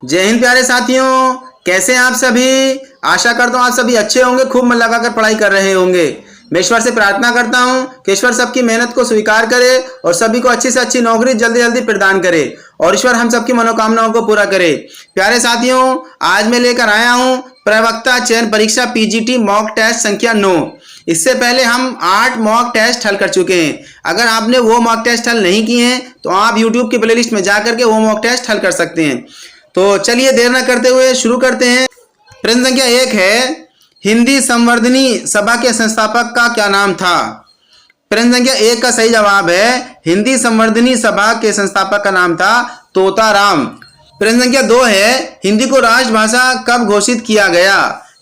जय हिंद प्यारे साथियों, कैसे हैं आप सभी। आशा करता हूँ आप सभी अच्छे होंगे, खूब मन लगाकर पढ़ाई कर रहे होंगे। मैं ईश्वर से प्रार्थना करता हूँ कि ईश्वर सबकी मेहनत को स्वीकार करे और सभी को अच्छी से अच्छी नौकरी जल्दी जल्दी प्रदान करे और ईश्वर हम सबकी मनोकामनाओं को पूरा करे। प्यारे साथियों, आज मैं लेकर आया हूँ प्रवक्ता चयन परीक्षा पीजीटी मॉक टेस्ट संख्या 9। इससे पहले हम 8 मॉक टेस्ट हल कर चुके हैं। अगर आपने वो मॉक टेस्ट हल नहीं किए हैं तो आप यूट्यूब की प्लेलिस्ट में जाकर के वो मॉक टेस्ट हल कर सकते हैं। तो चलिए देर न करते हुए शुरू करते हैं। प्रश्न संख्या 1 है, हिंदी संवर्धनी सभा के संस्थापक का क्या नाम था। प्रश्न संख्या 1 का सही जवाब है हिंदी संवर्धनी सभा के संस्थापक का नाम था तोताराम। प्रश्न संख्या 2 है, हिंदी को राष्ट्रभाषा कब घोषित किया गया।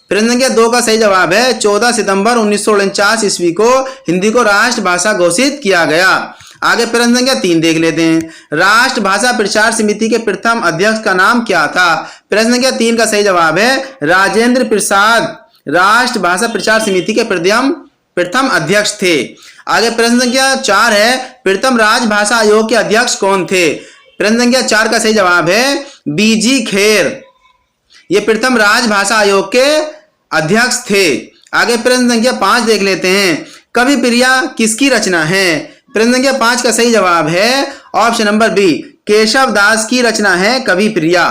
प्रश्न संख्या 2 का सही जवाब है 14 सितंबर 1949 ईस्वी को हिंदी को राष्ट्रभाषा घोषित किया गया। आगे प्रश्न संख्या 3 देख लेते हैं। राष्ट्रभाषा प्रचार समिति के प्रथम अध्यक्ष का नाम क्या था। प्रश्न संख्या 3 का सही जवाब है राजेंद्र प्रसाद राष्ट्रभाषा प्रचार समिति के प्रथम अध्यक्ष थे। आगे प्रश्न संख्या 4 है, प्रथम राजभाषा आयोग के अध्यक्ष कौन थे। प्रश्न संख्या 4 का सही जवाब है बीजी खेर, ये प्रथम राजभाषा आयोग के अध्यक्ष थे। आगे प्रश्न संख्या 5 देख लेते हैं। कवि प्रिया किसकी रचना है। प्रश्न संख्या 5 का सही जवाब है ऑप्शन नंबर बी, केशव दास की रचना है कवि प्रिया।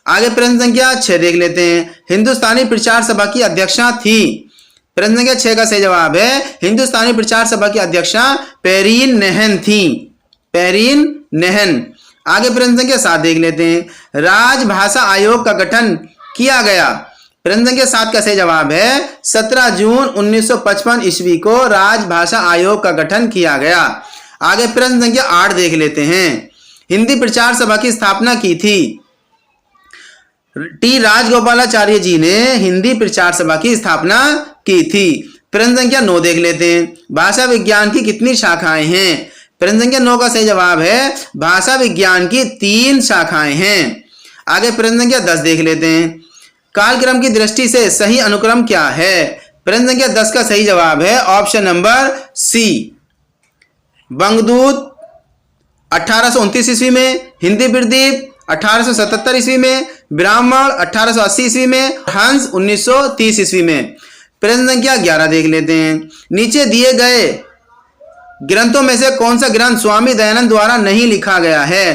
आगे प्रश्न संख्या 6 देख लेते हैं। हिंदुस्तानी प्रचार सभा की अध्यक्षा थी। प्रश्न संख्या 6 का सही जवाब है हिंदुस्तानी प्रचार सभा की अध्यक्षा पेरीन नेहन थी, पेरीन नेहन। आगे प्रश्न संख्या 7 देख लेते हैं। राजभाषा आयोग का गठन किया गया। प्रश्न संख्या 7 का सही जवाब है 17 जून 1955 ईस्वी को राजभाषा आयोग का गठन किया गया। आगे प्रश्न संख्या 8 देख लेते हैं। हिंदी प्रचार सभा की स्थापना की थी। टी राजगोपालाचार्य जी ने हिंदी प्रचार सभा की स्थापना की थी। प्रश्न संख्या 9 देख लेते हैं। भाषा विज्ञान की कितनी शाखाएं हैं। प्रश्न संख्या 9 का सही जवाब है भाषा विज्ञान की 3 शाखाएं हैं। आगे प्रश्न संख्या 10 देख लेते हैं। कालक्रम की दृष्टि से सही अनुक्रम क्या है। प्रश्न संख्या 10 का सही जवाब है ऑप्शन नंबर सी, बंगदूत 1829 ईस्वी में, हिंदी प्रदीप 1877 ईस्वी में, ब्राह्मण 1880 ईस्वी में, हंस 1930 ईस्वी में। प्रश्न संख्या 11 देख लेते हैं। नीचे दिए गए ग्रंथों में से कौन सा ग्रंथ स्वामी दयानंद द्वारा नहीं लिखा गया है।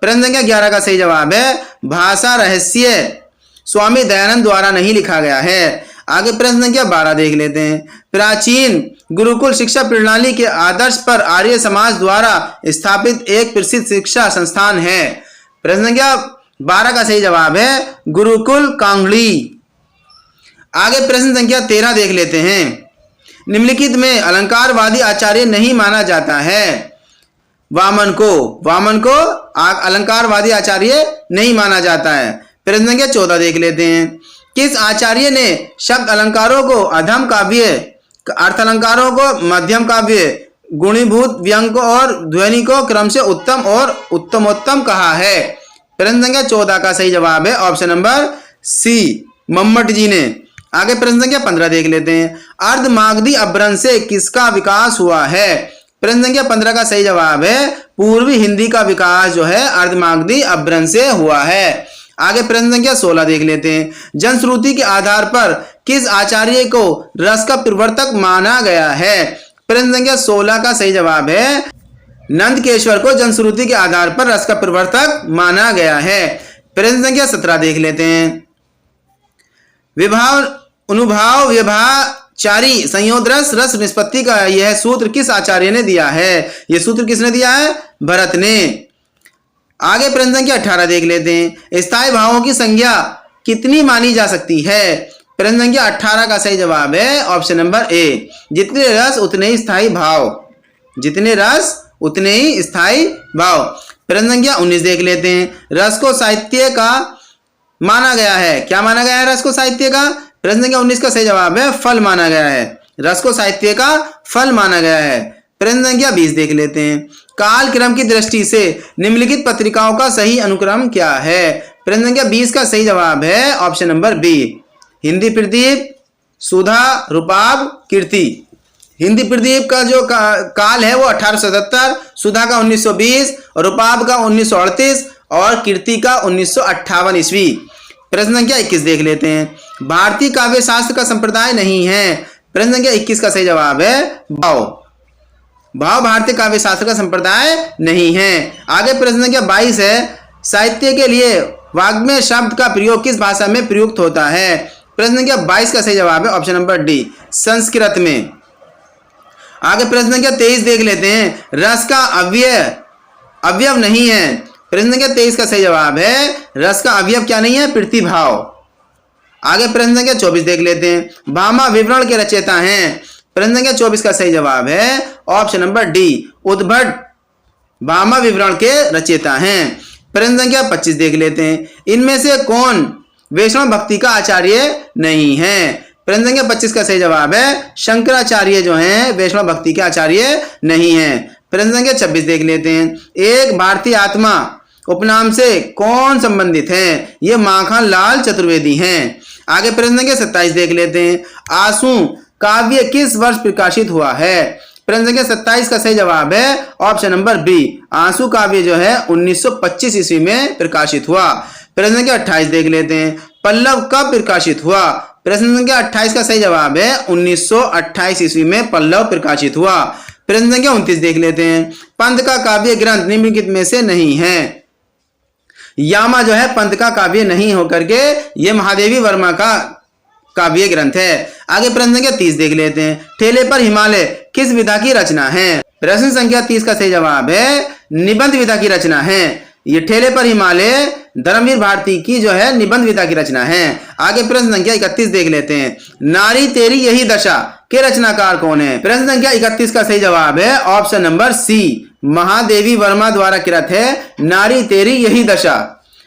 प्रश्न संख्या 11 का सही जवाब है भाषा रहस्य, स्वामी दयानंद द्वारा नहीं लिखा गया है। आगे प्रश्न संख्या 12 देख लेते हैं। प्राचीन गुरुकुल शिक्षा प्रणाली के आदर्श पर आर्य समाज द्वारा स्थापित एक प्रसिद्ध शिक्षा संस्थान है। प्रश्न संख्या 12 का सही जवाब है गुरुकुल कांगड़ी। आगे प्रश्न संख्या 13 देख लेते हैं। निम्नलिखित में अलंकारवादी आचार्य नहीं माना जाता है। वामन को अलंकारवादी आचार्य नहीं माना जाता है। प्रश्न संख्या 14 देख लेते हैं। किस आचार्य ने शब्द अलंकारों को अधम काव्य, अर्थ अलंकारों को मध्यम काव्य, गुणीभूत व्यंग को और ध्वनि को क्रम से उत्तम और उत्तमोत्तम कहा है। प्रश्न संख्या 14 का सही जवाब है ऑप्शन नंबर सी, मम्मट जी ने। आगे प्रश्न संख्या 15 देख लेते हैं। अर्धमागधी अपभ्रंश से किसका विकास हुआ है। प्रश्न संख्या 15 का सही जवाब है पूर्वी हिंदी का विकास जो है अर्धमागधी अपभ्रंश से हुआ है। आगे प्रश्न संख्या 16 देख लेते हैं। जनश्रुति के आधार पर किस आचार्य को रस का प्रवर्तक माना गया है। प्रश्न संख्या 16 का सही जवाब है नंदकेश्वर को जनश्रुति के आधार पर रस का प्रवर्तक माना गया है। प्रश्न संख्या 17 देख लेते हैं। विभाव अनुभाव व्यभाचारी संयोद रस निष्पत्ति का यह सूत्र किस आचार्य ने दिया है। यह सूत्र किसने दिया है, भरत ने। आगे प्रश्न संख्या 18 देख लेते हैं। स्थायी भावों की संख्या कितनी मानी जा सकती है। प्रश्न संख्या 18 का सही जवाब है ऑप्शन नंबर ए, जितने रस उतने ही स्थायी भाव, जितने रस उतने ही स्थायी भाव। प्रश्न संख्या 19 देख लेते हैं। रस को साहित्य का माना गया है। क्या माना गया है रस को साहित्य का। प्रश्न संख्या 19 का सही जवाब है फल माना गया है। रस को साहित्य का फल माना गया है। प्रश्न संख्या 20 देख लेते हैं। कालक्रम की दृष्टि से निम्नलिखित पत्रिकाओं का सही अनुक्रम क्या है। प्रश्न संख्या 20 का सही जवाब है option number B, Hindi Pradeep, Sudha, Rupabh, Kirti. Hindi Pradeep का जो काल है वो 1877, सुधा का 1920 और रूपाब का 1938 और कीर्ति का 1958 ईस्वी। प्रश्न संख्या 21 देख लेते हैं। भारतीय काव्य शास्त्र का संप्रदाय नहीं है। प्रश्न संख्या 21 का सही जवाब है भाव। भाव भारतीय काव्य शास्त्र का संप्रदाय नहीं है। आगे प्रश्न संख्या 22 है। साहित्य के लिए वाग्मय शब्द का प्रयोग किस भाषा में प्रयुक्त होता है? प्रश्न संख्या 22 का सही जवाब है ऑप्शन नंबर डी, संस्कृत में। आगे प्रश्न संख्या 23 देख लेते हैं। रस का अवयव नहीं है। प्रश्न संख्या 23 का सही जवाब है रस का अवयव क्या नहीं है? प्रतिभाव। आगे प्रश्न संख्या 24 देख लेते हैं। भामा विवरण के रचयिता हैं। प्रश्न संख्या 24 का सही जवाब है ऑप्शन नंबर डी, उद्भट भामा विवरण के रचयिता हैं। प्रश्न संख्या 25 देख लेते हैं। इनमें से कौन वैष्णव भक्ति का आचार्य नहीं है? प्रश्न संख्या 25 का सही जवाब है शंकराचार्य जो हैं वैष्णव भक्ति के आचार्य नहीं है। प्रश्न संख्या 26 देख लेते हैं। एक भारतीय आत्मा उपनाम से कौन संबंधित है? ये माखन लाल चतुर्वेदी हैं। आगे प्रश्न संख्या 27 देख लेते हैं। आंसू काव्य किस वर्ष प्रकाशित हुआ है? प्रश्न संख्या 27 का सही जवाब है ऑप्शन नंबर बी, आंसू काव्य जो है 1925 ईस्वी में प्रकाशित हुआ। प्रश्न संख्या 28 देख लेते हैं। पल्लव कब प्रकाशित हुआ? प्रश्न संख्या 28 का सही जवाब है 1928 ईस्वी में पल्लव प्रकाशित हुआ। प्रश्न संख्या 29 देख लेते हैं। पंत का काव्य ग्रंथ निम्नलिखित में से नहीं है। यामा जो है पंत का काव्य नहीं होकर के ये महादेवी वर्मा का काव्य ग्रंथ है। आगे प्रश्न संख्या 30 देख लेते हैं। ठेले पर हिमालय किस विधा की रचना है? प्रश्न संख्या 30 का सही जवाब है निबंध विधा की रचना है। ये ठेले पर हिमालय धर्मवीर भारती की जो है निबंध विधा की रचना है। आगे प्रश्न संख्या 31 देख लेते हैं। नारी तेरी यही दशा के रचनाकार कौन है? प्रश्न संख्या 31 का सही जवाब है option number C, Mahadevi Verma द्वारा कृत है नारी तेरी यही दशा।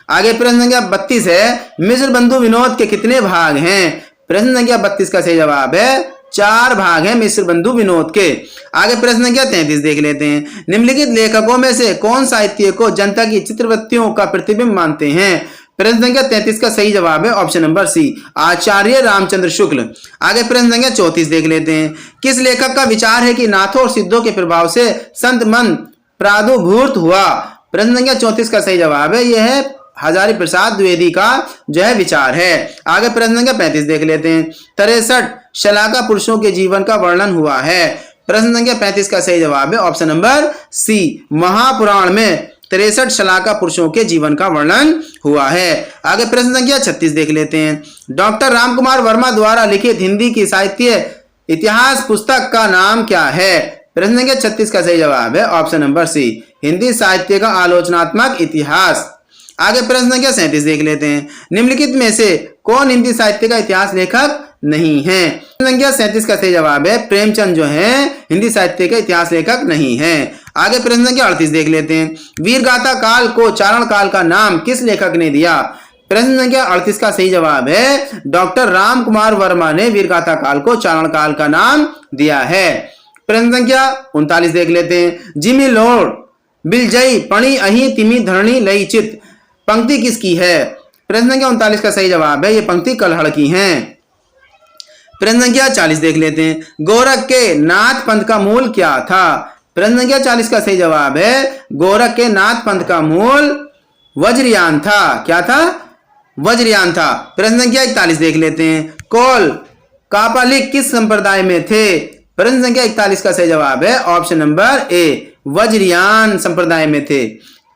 आगे प्रश्न संख्या 32 है। मिश्र बंधु विनोद के कितने भाग हैं? प्रश्न संख्या 32 का सही जवाब है 4 भाग हैं मिश्र बंधु विनोद के। आगे प्रश्न संख्या 33 देख लेते हैं। निम्नलिखित लेखकों में से कौन साहित्य को जनता की चित्रवृत्तियों का प्रतिबिंब मानते हैं? प्रश्न संख्या 33 का सही जवाब है ऑप्शन नंबर सी, आचार्य रामचंद्र शुक्ल। आगे प्रश्न संख्या 34 देख लेते हैं। किस लेखक का विचार है कि नाथों और सिद्धों के प्रभाव से संत मन प्रादुर्भूत हुआ? प्रश्न संख्या 34 का सही जवाब है यह है हजारी प्रसाद द्विवेदी का जो है विचार है। आगे प्रश्न संख्या 35 देख लेते हैं। 63 शलाका पुरुषों के जीवन का वर्णन हुआ है। प्रश्न संख्या 35 का सही जवाब है ऑप्शन नंबर सी, महापुराण में 63 शलाका पुरुषों के जीवन का वर्णन हुआ है। आगे प्रश्न संख्या 36 देख लेते हैं। डॉक्टर रामकुमार वर्मा द्वारा लिखित हिंदी की साहित्य इतिहास पुस्तक का नाम क्या है? प्रश्न संख्या 36 का सही जवाब है ऑप्शन नंबर सी, हिंदी साहित्य का आलोचनात्मक इतिहास। आगे प्रश्न संख्या 37 देख लेते हैं। निम्नलिखित में से कौन हिंदी साहित्य का इतिहास लेखक नहीं है? प्रश्न संख्या 37 का सही जवाब है प्रेमचंद जो है हिंदी साहित्य का इतिहास लेखक नहीं है। आगे प्रश्न संख्या 38 देख लेते हैं। वीरगाथा काल को चारण काल का नाम किस लेखक ने दिया? प्रश्न संख्या 38 का सही जवाब है डॉक्टर राम कुमार वर्मा ने वीरगाथा काल को चारण काल का नाम दिया है। प्रश्न संख्या 39 देख लेते हैं। जिमी लोड बिलजई पणी अही तिमी धरणी लई चित पंक्ति किसकी है? प्रश्न संख्या 39 का सही जवाब है ये पंक्ति कलहड़ की है। प्रश्न संख्या 40 देख लेते हैं। गोरख के नाथ पंथ का मूल क्या था? प्रश्न संख्या 40 का सही जवाब है गोरख के नाथ पंथ का मूल वज्रयान था। क्या था? वज्रयान था। प्रश्न संख्या 41 देख लेते हैं। कौल कापालिक किस संप्रदाय में थे? प्रश्न संख्या 41 का सही जवाब है ऑप्शन नंबर ए, वज्रयान संप्रदाय में थे।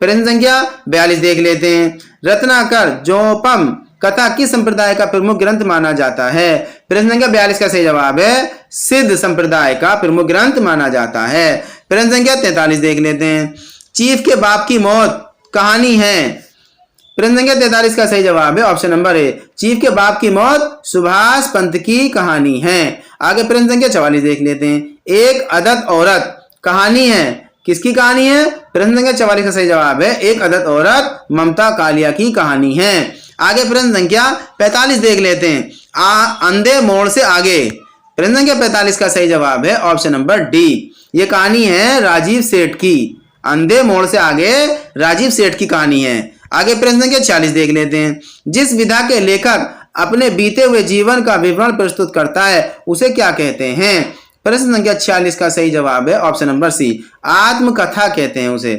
प्रश्न संख्या 42 देख लेते हैं। रत्नाकर जोपम कथा किस संप्रदाय का प्रमुख ग्रंथ माना जाता है? प्रश्न संख्या 42 का सही जवाब है सिद्ध संप्रदाय का प्रमुख ग्रंथ माना जाता है। प्रश्न संख्या 43 देख लेते हैं। चीफ के बाप की मौत कहानी है। प्रश्न संख्या 43 का सही जवाब है ऑप्शन नंबर ए, चीफ के बाप की मौत सुभाष पंत की कहानी है। आगे प्रश्न संख्या 44 देख लेते हैं। एक अदत औरत कहानी है। किसकी कहानी है? प्रश्न संख्या 44 का सही जवाब है एक अदत औरत ममता कालिया की कहानी है। आगे प्रश्न संख्या 45 देख लेते हैं। अंधे मोड़ से आगे। प्रश्न संख्या 45 का सही जवाब है ऑप्शन नंबर डी, ये कहानी है राजीव सेठ की। अंधे मोड़ से आगे राजीव सेठ की कहानी है। आगे प्रश्न संख्या 46 देख लेते हैं। जिस विधा के लेखक अपने बीते हुए जीवन का विवरण प्रस्तुत करता है उसे क्या कहते हैं? प्रश्न संख्या 46 का सही जवाब है ऑप्शन नंबर सी, आत्मकथा कहते हैं उसे।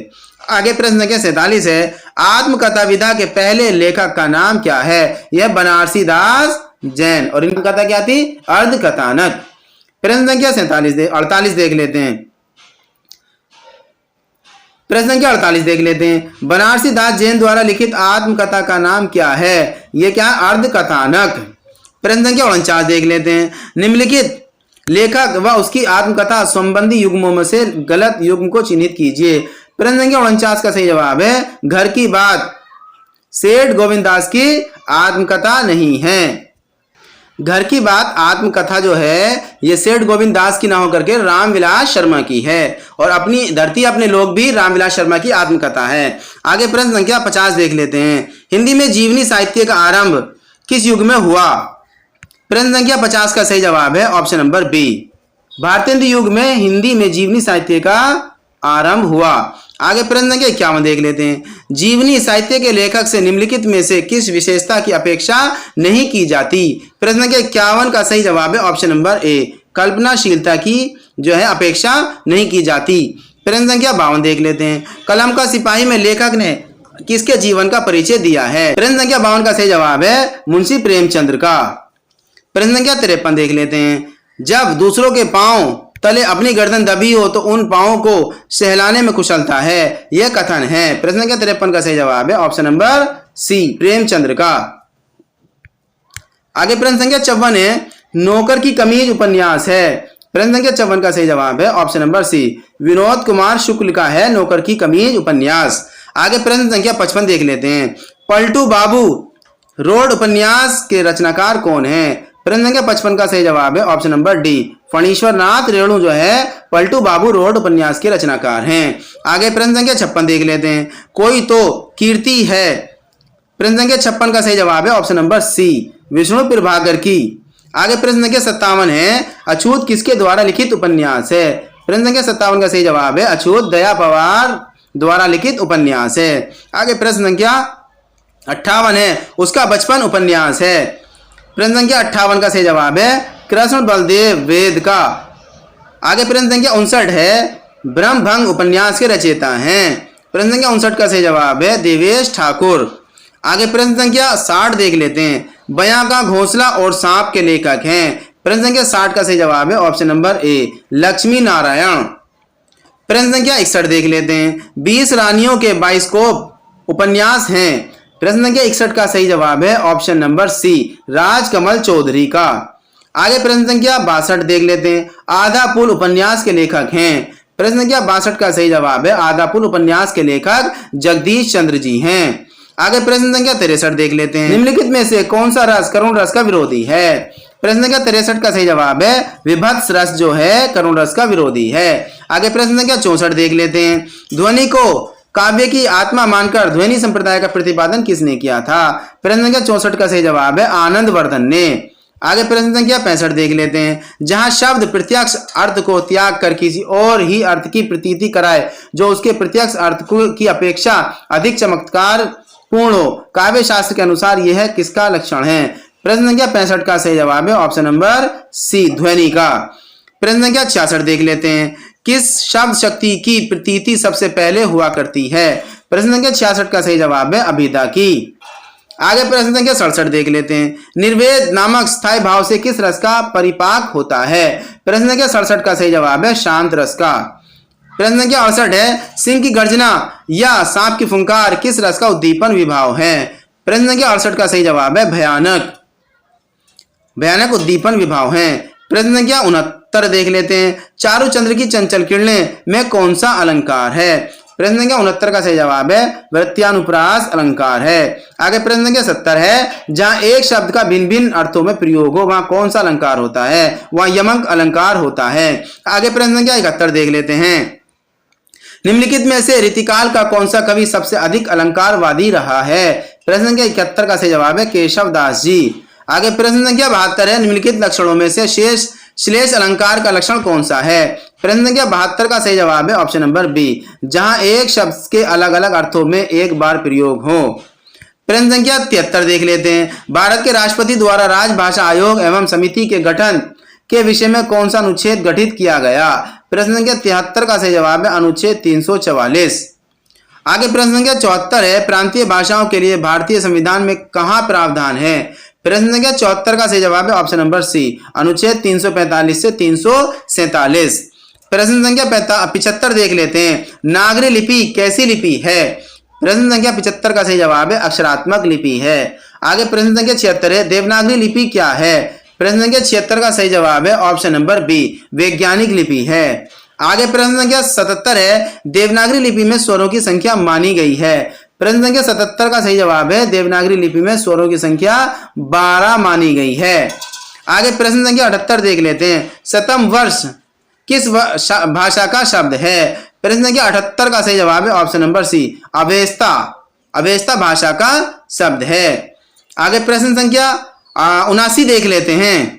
आगे प्रश्न संख्या 47 है, आत्मकथा विधा के पहले लेखक का नाम क्या है? यह बनारसी दास जैन, और इनकी कथा क्या थी? अर्ध कथानक। प्रश्न संख्या 48 देख लेते हैं। प्रश्न संख्या 48 देख लेते हैं, बनारसी दास जैन द्वारा लिखित आत्मकथा का नाम क्या है? यह क्या? अर्ध कथानक। प्रश्न संख्या 49 देख लेते हैं, निम्नलिखित लेखक व उसकी आत्मकथा संबंधी युग्मों में से गलत युग्म को चिन्हित कीजिए। प्रश्न संख्या 49 का सही जवाब है घर की बात सेठ गोविंददास की आत्मकथा नहीं है। घर की बात आत्मकथा जो है ये सेठ गोविंददास की ना होकर के रामविलास शर्मा की है, और अपनी धरती अपने लोग भी रामविलास शर्मा की आत्मकथा है। आगे प्रश्न संख्या 50 देख लेते हैं, हिंदी में जीवनी साहित्य का आरंभ किस युग में हुआ? प्रश्न संख्या 50 का सही जवाब है ऑप्शन नंबर बी, भारतेंदु युग में हिंदी में जीवनी साहित्य का आरंभ हुआ। आगे प्रश्न संख्या 51 देख लेते हैं, जीवनी साहित्य के लेखक से निम्नलिखित में से किस विशेषता की अपेक्षा नहीं की जाती? प्रश्न संख्या 51 का सही जवाब है ऑप्शन नंबर ए, कल्पनाशीलता की जो है अपेक्षा नहीं की जाती। प्रश्न संख्या 52 देख लेते हैं, कलम का सिपाही में लेखक ने किसके जीवन का परिचय दिया है? प्रश्न संख्या 52 का सही जवाब है मुंशी प्रेमचंद्र का। प्रश्न संख्या 53 देख लेते हैं, जब दूसरों के पांव तले अपनी गर्दन दबी हो तो उन पांवों को सहलाने में कुशलता है, यह कथन है। प्रश्न संख्या 53 का सही जवाब है ऑप्शन नंबर सी, प्रेमचंद्र का। आगे प्रश्न संख्या 54 है, नौकर की कमीज उपन्यास है। प्रश्न संख्या 54 का सही जवाब है option number C, Vinod Kumar Shukla का है नौकर की कमीज उपन्यास। आगे प्रश्न संख्या 55 देख लेते हैं, पलटू बाबू रोड उपन्यास के रचनाकार कौन है? प्रश्न संख्या 55 का सही जवाब है option number D, Phanishwar Nath Renu जो है पलटू बाबू रोड उपन्यास के रचनाकार हैं। आगे प्रश्न संख्या 56 देख लेते हैं, कोई तो कीर्ति है। प्रश्न संख्या 56 का सही जवाब है option number C, Vishnu Prabhakar की। आगे प्रश्न संख्या 57 है, अछूत किसके द्वारा लिखित उपन्यास है? प्रश्न संख्या 57 का सही जवाब है अछूत दया पवार द्वारा लिखित उपन्यास है। आगे प्रश्न संख्या 58 है, उसका बचपन उपन्यास है। प्रश्न संख्या 58 का सही जवाब है कृष्ण बलदेव वेद का। आगे प्रश्न संख्या 59 है, ब्रह्मभंग उपन्यास के रचयिता हैं। प्रश्न संख्या 59 का सही जवाब है देवेश ठाकुर। आगे प्रश्न संख्या 60 देख लेते हैं, बयां का घोंसला और सांप के लेखक हैं। प्रश्न संख्या 60 का सही जवाब है ऑप्शन नंबर ए, लक्ष्मी नारायण। प्रश्न संख्या 61 देख लेते हैं, 20 रानियों के बाइस्कोप उपन्यास हैं। प्रश्न संख्या 61 का सही जवाब है option number C, Rajkamal Chaudhary का। आगे प्रश्न संख्या 62 देख लेते हैं, आधा पुल उपन्यास के लेखक हैं। प्रश्न संख्या 62 का सही जवाब है आधा पुल उपन्यास के लेखक जगदीश चंद्र जी हैं। आगे प्रश्न संख्या 63 देख लेते हैं, निम्नलिखित में से कौन सा रस करुण रस का विरोधी है? प्रश्न संख्या 63 का सही जवाब है विभत्स रस जो है करुण रस का विरोधी है। आगे प्रश्न संख्या 64 देख लेते हैं, ध्वनि को काव्य की आत्मा मानकर ध्वनि संप्रदाय का प्रतिपादन किसने किया था? प्रश्न संख्या 64 का सही जवाब है आनंद वर्धन ने। आगे प्रश्न संख्या 65 देख लेते हैं, जहां शब्द प्रत्यक्ष अर्थ को त्याग कर किसी और ही अर्थ की प्रतीति कराए जो उसके प्रत्यक्ष अर्थ की अपेक्षा अधिक चमत्कार पूर्ण हो, काव्य शास्त्र के अनुसार यह किसका लक्षण है? प्रश्न संख्या 65 का सही जवाब है ऑप्शन नंबर सी, ध्वनि का। प्रश्न संख्या 66 देख लेते हैं, किस शब्द शक्ति की प्रतीति सबसे पहले हुआ करती है? प्रश्न संख्या 66 का सही जवाब है अभिधा की। आगे प्रश्न संख्या 67 देख लेते हैं, निर्वेद नामक स्थायी भाव से किस रस का परिपाक होता है? प्रश्न संख्या 67 का सही जवाब है शांत रस का। प्रश्न संख्या 68 है, सिंह की गर्जना या सांप की फुंकार किस रस का उद्दीपन विभाव है? प्रश्न संख्या 68 का सही जवाब है भयानक, भयानक उद्दीपन विभाव है। प्रश्न संख्या 69 देख लेते हैं, चारुचंद्र की चंचल किरणें में कौन सा अलंकार है? प्रश्न संख्या 69 का सही जवाब है वृत्यानुप्रास अलंकार है। आगे प्रश्न संख्या 70 है, जहां एक शब्द का भिन्न भिन्न अर्थों में प्रयोग हो वहां कौन सा अलंकार होता है? वहां यमक अलंकार होता है। आगे प्रश्न संख्या 71 देख लेते हैं, निम्नलिखित में से रीतिकाल का कौन सा कवि सबसे अधिक अलंकारवादी रहा है? प्रश्न संख्या 71 का सही जवाब है केशव दास जी। आगे प्रश्न संख्या 72 है, निम्नलिखित लक्षणों में से श्लेष अलंकार का लक्षण कौन सा है? प्रश्न संख्या 72 का सही जवाब है ऑप्शन नंबर बी, जहां एक शब्द के अलग अलग अर्थों में एक बार प्रयोग हो। प्रश्न संख्या 73 देख लेते हैं, भारत के राष्ट्रपति द्वारा राजभाषा आयोग एवं समिति के गठन के विषय में कौन सा अनुच्छेद गठित किया गया? प्रश्न संख्या 73 का सही जवाब है अनुच्छेद 344। आगे प्रश्न संख्या 74 है, प्रांतीय भाषाओं के लिए भारतीय संविधान में कहाँ प्रावधान है? प्रश्न संख्या 74 का सही जवाब है ऑप्शन नंबर सी, अनुच्छेद 345 से 347। प्रश्न संख्या 75 देख लेते हैं, नागरी लिपि कैसी लिपि है? प्रश्न संख्या 75 का सही जवाब है अक्षरात्मक लिपि है। आगे प्रश्न संख्या 76 है, देवनागरी लिपि क्या है? प्रश्न संख्या 76 का सही जवाब है ऑप्शन नंबर बी, वैज्ञानिक लिपि है। आगे प्रश्न संख्या 77 है, देवनागरी लिपि में स्वरों की संख्या मानी गई है। प्रश्न संख्या 77 का सही जवाब है देवनागरी लिपि में स्वरों की संख्या 12 मानी गई है। आगे प्रश्न संख्या 78 देख लेते हैं, शतम वर्ष किस भाषा का शब्द है? प्रश्न संख्या 78 का सही जवाब है option number C, Avesta. Avesta भाषा का शब्द है। आगे प्रश्न संख्या 79 देख लेते हैं,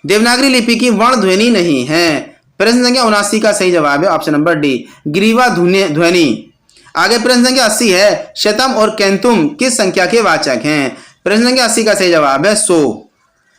देवनागरी लिपि की वर्ण ध्वनि नहीं है। प्रश्न संख्या 79 का सही जवाब है ऑप्शन नंबर डी, ग्रीवा ध्वनि। आगे प्रश्न संख्या 80 है, शतम और कैंतुम किस संख्या के वाचक हैं? प्रश्न संख्या 80 का सही जवाब है 100।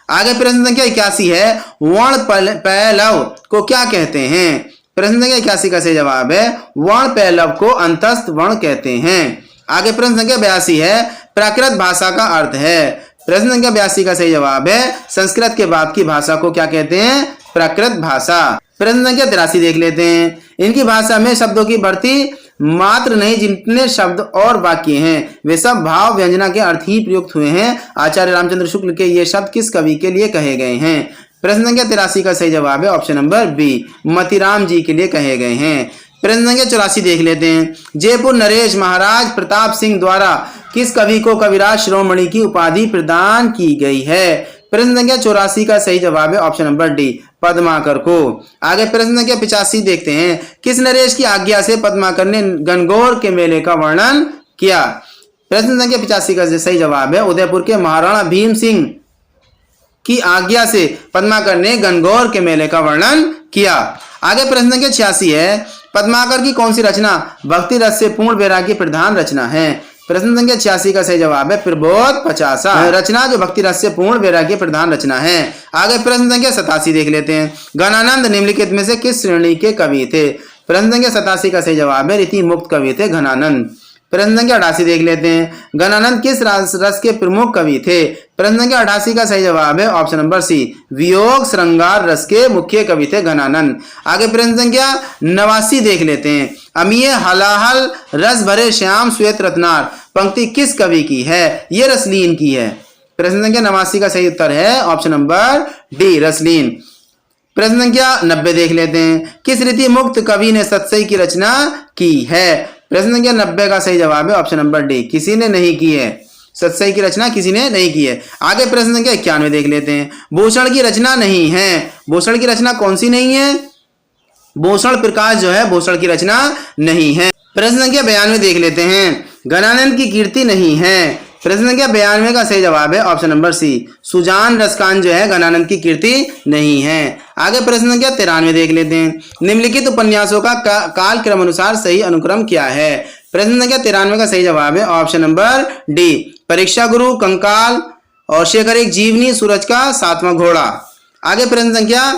आगे प्रश्न संख्या 81 है, वर्ण पैलव को क्या कहते हैं? प्रश्न संख्या 81 का सही जवाब है वर्ण पैलव को अंतस्थ वर्ण कहते हैं। आगे प्रश्न संख्या 82 है, प्राकृत भाषा का अर्थ है। प्रश्न संख्या 82 का सही जवाब है संस्कृत के बाद की भाषा को क्या कहते हैं? प्राकृत भाषा। प्रश्न संख्या 83 देख लेते हैं, इनकी भाषा में शब्दों की बढ़ती मात्र नहीं, जितने शब्द और वाक्य हैं वे सब भाव व्यंजना के अर्थ ही प्रयुक्त हुए हैं। आचार्य रामचंद्र शुक्ल के ये शब्द किस कवि के लिए कहे गए हैं? प्रश्न संख्या 83 का सही जवाब है ऑप्शन नंबर बी, मतीराम जी के लिए कहे गए हैं। प्रश्न संख्या 84 देख लेते हैं, जयपुर नरेश महाराज प्रताप सिंह द्वारा किस कवि को कविराज शिरोमणि की उपाधि प्रदान की गई है? प्रश्न संख्या 84 का सही जवाब है ऑप्शन नंबर डी, पद्माकर को। आगे प्रश्न संख्या 85 देखते हैं, किस नरेश की आज्ञा से पद्माकर ने गणगौर के मेले का वर्णन किया? प्रश्न संख्या 85 का सही जवाब है उदयपुर के महाराणा भीम सिंह की आज्ञा से पद्माकर ने गणगौर के मेले का वर्णन किया। आगे प्रश्न संख्या 86 है, पद्माकर की कौन सी रचना भक्ति रस से पूर्ण वैराग्य प्रधान रचना है? प्रश्न संख्या 86 का सही जवाब है प्रबोध 50 रचना, जो भक्ति रस से पूर्ण वैराग्य प्रधान रचना है। आगे प्रश्न संख्या 87 देख लेते हैं, घनानंद निम्नलिखित में से किस श्रेणी के कवि थे? प्रश्न संख्या 87 का सही जवाब है रीति मुक्त कवि थे घनानंद। प्रश्न संख्या 88 देख लेते हैं, घनानंद किस रस के प्रमुख कवि थे? प्रश्न संख्या 88 का सही जवाब है ऑप्शन नंबर सी, वियोग श्रृंगार रस के मुख्य कवि थे घनानंद। आगे प्रश्न संख्या 89 देख लेते हैं, अमीय हलाहल रस भरे श्याम श्वेत रत्नार पंक्ति किस कवि की है? ये रसलीन की है। प्रश्न संख्या 89 का सही उत्तर है ऑप्शन नंबर डी, रसलीन। प्रश्न संख्या 90 देख लेते हैं, किस रीति मुक्त कवि ने सतसई की रचना की है? प्रश्न संख्या 90 का सही जवाब है ऑप्शन नंबर डी, किसी ने नहीं की है। सतसई की रचना किसी ने नहीं की है। आगे प्रश्न संख्या 91 देख लेते हैं, भूषण की रचना नहीं है। भूषण की रचना कौन सी नहीं है? भूषण प्रकाश जो है भूषण की रचना नहीं है। प्रश्न संख्या 92 देख लेते हैं, घनानंद की कीर्ति नहीं है। प्रश्न संख्या 92 का सही जवाब है ऑप्शन नंबर सी, सुजान रसकान जो है घनानंद की कीर्ति नहीं है। आगे प्रश्न संख्या 93 देख लेते हैं, निम्नलिखित उपन्यासों का काल क्रम अनुसार सही अनुक्रम क्या है? प्रश्न संख्या 93 का सही जवाब है ऑप्शन नंबर डी, परीक्षा गुरु, कंकाल और शेखर एक जीवनी, सूरज का 7वां घोड़ा। आगे प्रश्न संख्या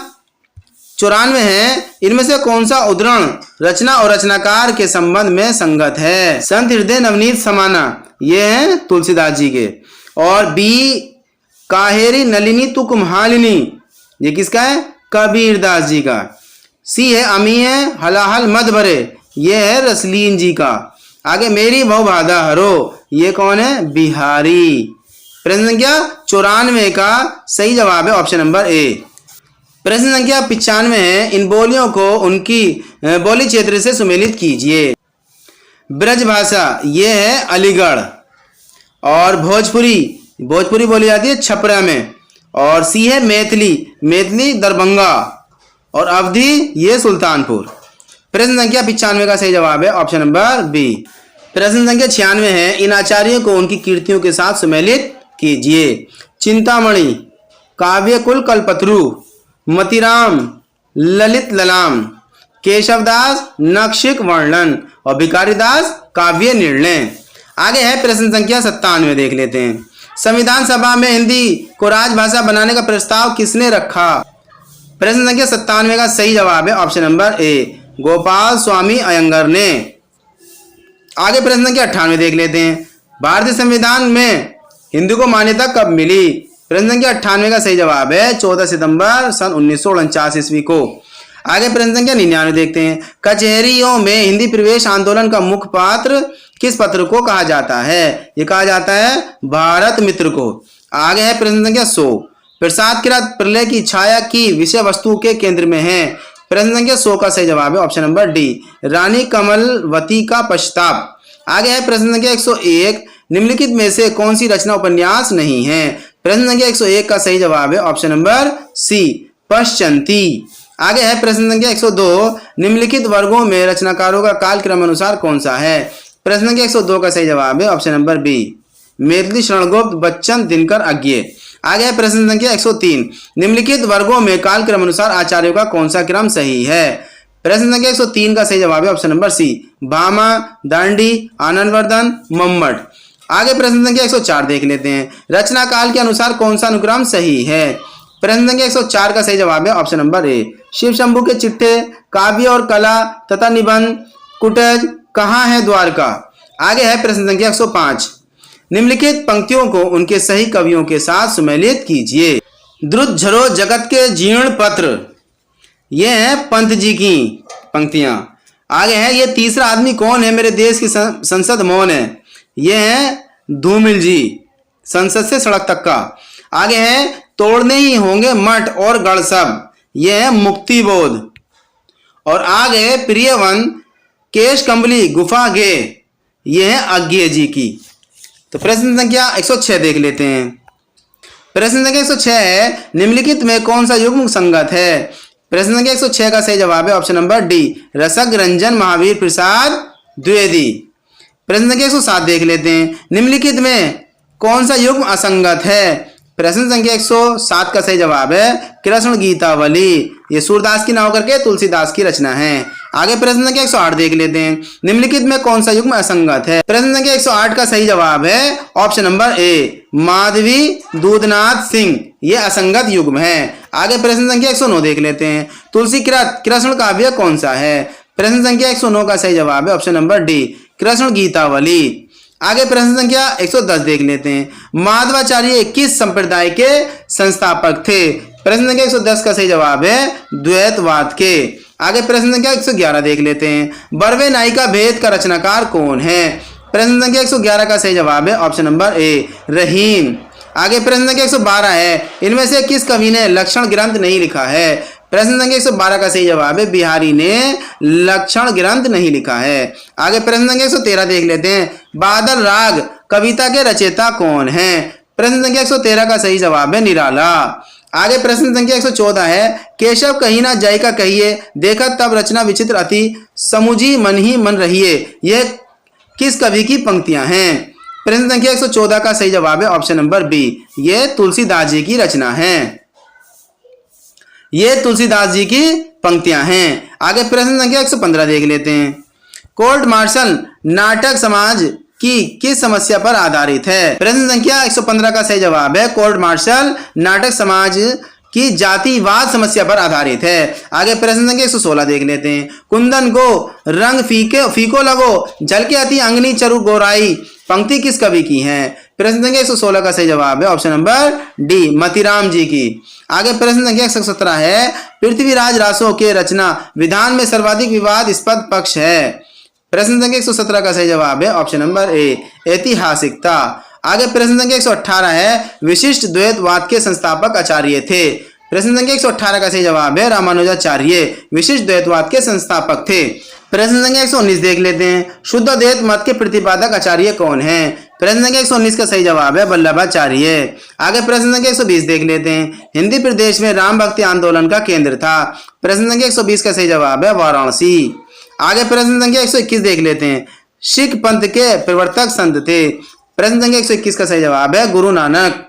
94 है, इनमें से कौन सा उद्धरण रचना और रचनाकार के संबंध में संगत है? संत हृदय नवनीत समाना, ये है तुलसीदास जी के। और बी, काहेरी नलिनी तुकुम्हालिनी, ये किसका है? कबीरदास जी का। सी है अमीय हलाहल मद भरे, ये है रसलीन जी का। आगे मेरी भवबाधा हरो, ये कौन है? बिहारी। प्रश्न संख्या 94 का सही जवाब है ऑप्शन नंबर ए। प्रश्न संख्या 95 है, इन बोलियों को उनकी बोली क्षेत्र से सुमेलित कीजिए। ब्रज भाषा ये है अलीगढ़, और भोजपुरी, भोजपुरी बोली जाती है छपरा में। और सी है मैथिली, मैथिली दरभंगा, और अवधी ये सुल्तानपुर। प्रश्न संख्या 95 का सही जवाब है ऑप्शन नंबर बी। प्रश्न संख्या 96 है, इन आचार्यों को उनकी कीर्तियों के साथ सुमेलित कीजिए। चिंतामणि, काव्य कुल कल्पतरु, मतीराम, ललित ललाम, केशवदास नक्षिक वर्णन, और भिखारीदास काव्य निर्णय। आगे है प्रश्न संख्या 97 देख लेते हैं, संविधान सभा में हिंदी को राजभाषा बनाने का प्रस्ताव किसने रखा? प्रश्न संख्या 97 का सही जवाब है ऑप्शन नंबर ए, गोपाल स्वामी अयंगर ने। आगे प्रश्न संख्या 98 देख लेते हैं। भारतीय संविधान में हिंदी को मान्यता कब मिली? प्रश्न संख्या 98 का सही जवाब है 14 सितंबर सन 1949 ईस्वी को। आगे प्रश्न संख्या 99 देखते हैं। कचहरियों में हिंदी प्रवेश आंदोलन का मुख्य पात्र किस पत्र को कहा जाता है? ये कहा जाता है भारत मित्र को। आगे है प्रश्न संख्या 100। प्रसाद किरात प्रलय की छाया की विषय वस्तु के केंद्र में है। प्रश्न संख्या 100 का सही जवाब है ऑप्शन नंबर डी, रानी कमलवती का पश्चाताप। आगे है प्रश्न संख्या 101। निम्नलिखित में से कौन सी रचना उपन्यास नहीं है? प्रश्न संख्या 101 का सही जवाब है ऑप्शन नंबर सी, पश्चंती। आगे है प्रश्न संख्या 102। निम्नलिखित वर्गों में रचनाकारों का कालक्रम अनुसार कौन सा है? प्रश्न संख्या 102 का सही जवाब है option number B, Maithili Sharan Gupt Bachchan Dinkar Agyeya. आगे है प्रश्न संख्या 103। निम्नलिखित वर्गों में कालक्रम अनुसार आचार्यों का कौन सा क्रम सही है? प्रश्न संख्या 103 का सही जवाब है ऑप्शन नंबर सी, भामा, दांडी, आनंदवर्धन, मम्मट। आगे प्रश्न संख्या 104 देख लेते हैं। रचना काल के अनुसार कौन सा अनुक्रम सही है? प्रश्न संख्या 104 का सही जवाब है option number A, Shiv Shambhu के चिट्ठे, काव्य और कला तथा निबंध, कुटज, कहाँ है द्वारका। आगे है प्रश्न संख्या 105। निम्नलिखित पंक्तियों को उनके सही कवियों के साथ सुमेलित कीजिए। द्रुत झरो जगत के जीर्ण पत्र, ये है पंत जी की पंक्तियां। आगे है ये तीसरा आदमी कौन है, मेरे देश की संसद मौन है, ये है धूमिल जी, संसद से सड़क तक का। आगे है तोड़ने ही होंगे मठ और गढ़ सब, ये है मुक्ति बोध। और आगे प्रियवन केश कंबली गुफा गे, ये है अज्ञे जी की। तो प्रश्न संख्या 106 देख लेते हैं। प्रश्न संख्या 106 है निम्नलिखित में कौन सा युग्म संगत है? प्रश्न संख्या 106 का सही जवाब है ऑप्शन नंबर डी, रसक रंजन महावीर प्रसाद द्विवेदी। प्रश्न संख्या 107 देख लेते हैं। निम्नलिखित में कौन सा युग्म असंगत है? प्रश्न संख्या 107 का सही जवाब है कृष्ण गीतावली, ये सूरदास की ना होकर के तुलसीदास की रचना है। आगे प्रश्न संख्या 108 देख लेते हैं। निम्नलिखित में कौन सा युग्म असंगत है? प्रश्न संख्या 108 का सही जवाब है ऑप्शन नंबर ए, माधवी दूधनाथ सिंह, ये असंगत युग्म है। आगे प्रश्न संख्या 109 देख लेते हैं। तुलसी कृष्ण काव्य कौन सा है? प्रश्न संख्या 109 का सही जवाब है option number D, Krishna Gitavali. आगे प्रश्न संख्या 110 देख लेते हैं। माधवाचार्य किस संप्रदाय के संस्थापक थे? प्रश्न संख्या 110 का सही जवाब है द्वैतवाद के। आगे प्रश्न संख्या 111 देख लेते हैं। बरवे नायिका भेद का रचनाकार कौन है? प्रश्न संख्या 111 का सही जवाब है ऑप्शन नंबर ए, रहीम। आगे प्रश्न संख्या 112 है इनमें से किस कवि ने लक्षण ग्रंथ नहीं लिखा है? प्रश्न संख्या 112 का सही जवाब है बिहारी ने लक्षण ग्रंथ नहीं लिखा है। आगे प्रश्न संख्या 113 देख लेते हैं। बादल राग कविता के रचयिता कौन है? प्रश्न संख्या 113 का सही जवाब है निराला। आगे प्रश्न संख्या 114 है केशव कही ना जय का कहिए, देखा तब रचना विचित्र अति, समुझी मन ही मन रहिए, यह किस कवि की पंक्तियां हैं? प्रश्न संख्या 114 का सही जवाब है ऑप्शन नंबर बी, ये तुलसीदास जी की रचना है, ये तुलसीदास जी की पंक्तियां हैं। आगे प्रश्न संख्या 115 देख लेते हैं। कोर्ट मार्शल नाटक समाज की किस समस्या पर आधारित है? प्रश्न संख्या 115 का सही जवाब है कोर्ट मार्शल नाटक समाज की जातिवाद समस्या पर आधारित है। आगे प्रश्न संख्या 116 देख लेते हैं। कुंदन को रंग फीको लगो, झलके अति अंगनी चरु गोराई, पंक्ति किस कवि की है? प्रश्न संख्या 116 का सही जवाब है ऑप्शन नंबर डी, मतीराम जी की। आगे प्रश्न संख्या 117 है पृथ्वीराज रासो के रचना विधान में सर्वाधिक विवादास्पद पक्ष है। प्रश्न संख्या 117 का सही जवाब है ऑप्शन नंबर ए, ऐतिहासिकता। आगे प्रश्न संख्या 118 है विशिष्ट द्वैतवाद के संस्थापक आचार्य थे। प्रश्न संख्या 118 का सही जवाब है रामानुजाचार्य विशिष्ट द्वैतवाद के संस्थापक थे। प्रश्न संख्या 119 देख लेते हैं। शुद्ध अद्वैत मत के प्रतिपादक आचार्य कौन है? प्रश्न संख्या 119 का सही जवाब है वल्लभाचार्य। आगे प्रश्न संख्या 120 देख लेते हैं। हिंदी प्रदेश में राम भक्ति आंदोलन का केंद्र था। प्रश्न संख्या 120 का सही जवाब है वाराणसी। आगे प्रश्न संख्या 121 देख लेते हैं। सिख पंथ के प्रवर्तक संत थे। प्रश्न संख्या 121 का सही जवाब है गुरु नानक।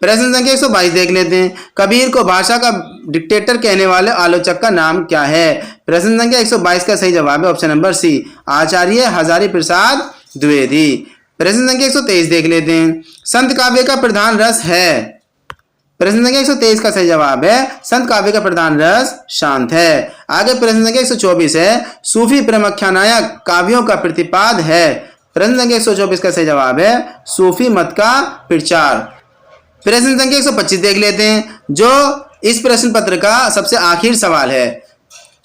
प्रश्न संख्या 122 देख लेते हैं। कबीर को भाषा का डिक्टेटर कहने वाले आलोचक का नाम क्या है? प्रश्न संख्या 122 का सही जवाब है ऑप्शन नंबर सी, आचार्य हजारी प्रसाद द्विवेदी। प्रश्न संख्या 123 देख लेते हैं। संत काव्य का प्रधान रस है? प्रश्न संख्या 123 का सही जवाब है संत काव्य का प्रधान रस शांत है। आगे प्रश्न संख्या 124 है सूफी प्रमुखानायक काव्यों का प्रतिपाद है। प्रश्न संख्या 124 का सही जवाब है सूफी मत का प्रचार। प्रश्न संख्या 125 देख लेते हैं जो इस प्रश्न पत्र का सबसे आखिर सवाल है।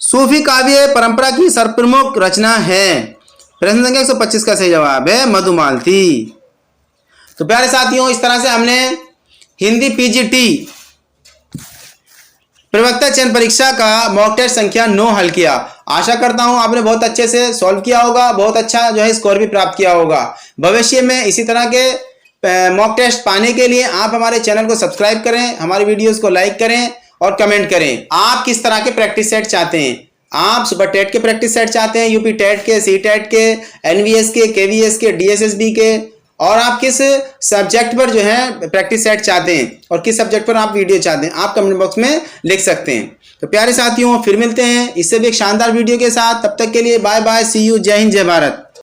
सूफी काव्य परंपरा की सर्वप्रमुख रचना है। प्रश्न संख्या 125 का सही जवाब है मधुमालती। तो प्यारे साथियों, इस तरह से हमने हिंदी पीजीटी प्रवक्ता चयन परीक्षा का मॉक टेस्ट संख्या 9 हल किया। आशा करता हूं आपने बहुत अच्छे से सॉल्व किया होगा, बहुत अच्छा जो है स्कोर भी प्राप्त किया होगा। भविष्य में इसी तरह के मॉक टेस्ट पाने के लिए आप हमारे चैनल को सब्सक्राइब करें, हमारे वीडियोस को लाइक करें और कमेंट करें। आप किस तरह के प्रैक्टिस सेट चाहते हैं? आप सुपर टेट के प्रैक्टिस सेट चाहते हैं, यूपी टेट के, सी टेट के, एनवीएस के, केवीएस के, डीएसएसबी के, और आप किस सब्जेक्ट पर जो है प्रैक्टिस सेट चाहते हैं और किस सब्जेक्ट पर आप वीडियो चाहते हैं, आप कमेंट बॉक्स में लिख सकते हैं। तो प्यारे साथियों, फिर मिलते हैं इससे भी एक शानदार वीडियो के साथ। तब तक के लिए बाय बाय, सी यू, जय हिंद, जय भारत।